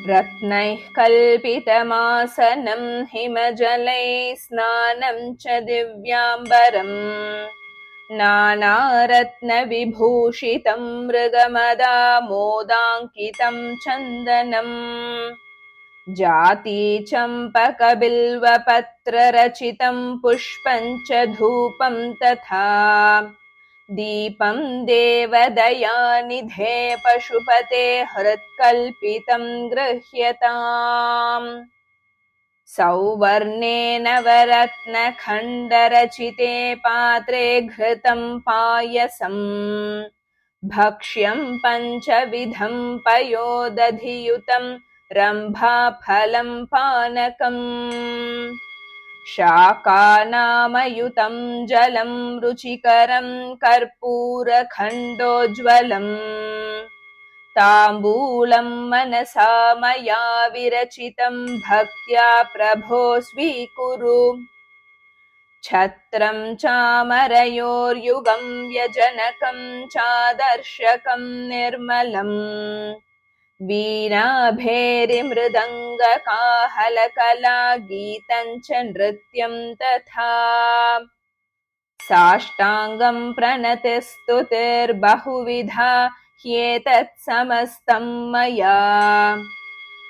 रत्नैः कल्पितमासनं हिमजलैः स्नानं च दिव्याम्बरम् नानारत्नविभूषितं मृगमदामोदाङ्कितं चन्दनम् जातीचम्पकबिल्वपत्ररचितं पुष्पं च धूपं तथा दीपं देवदयानिधे पशुपते हृत्कल्पितं गृह्यताम् सौवर्णेन वरत्नखण्डरचिते पात्रे घृतं पायसम् भक्ष्यं पञ्चविधं पयोदधियुतं रम्भाफलं पानकम् शाकानामयुतं जलं रुचिकरं कर्पूरखण्डोज्ज्वलम् ताम्बूलं मनसा मया विरचितं भक्त्या प्रभो स्वीकुरु छत्रं चामरयोर्युगं व्यजनकं चादर्शकं निर्मलम् वीणाभेरिमृदङ्गकाहलकला गीतं च नृत्यं तथा साष्टाङ्गं प्रणतिस्तुतिर्बहुविधा ह्येतत् समस्तं मया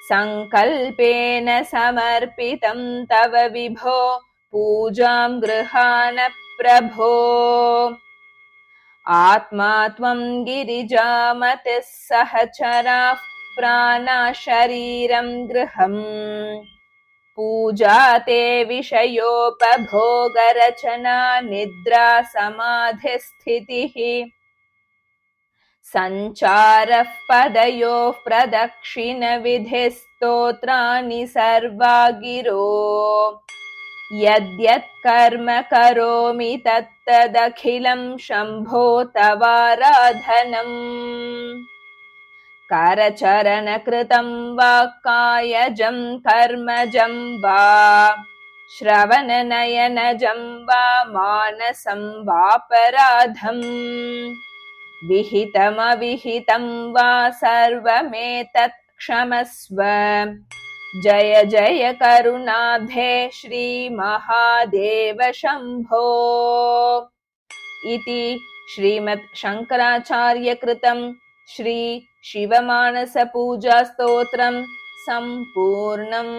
सङ्कल्पेन समर्पितं तव विभो पूजां गृहाण प्रभो आत्मा त्वं गिरिजामतिः सहचराः प्राणा शरीरं गृहम् पूजा ते विषयोपभोगरचना निद्रा समाधिस्थितिः सञ्चारः पदयोः प्रदक्षिणविधिः स्तोत्राणि सर्वा गिरो यद्यत् कर्म करोमि तत्तदखिलं शम्भो तवाराधनम् करचरणकृतं वा कायजं कर्मजं वा श्रवणनयनजं वा मानसं वापराधम् विहितमविहितं वा सर्वमेतत् क्षमस्व जय जय करुणाब्धे श्रीमहादेव शम्भो इति श्रीमद् शङ्कराचार्यकृतं श्री शिवमानसपूजास्तोत्रं सम्पूर्णम्।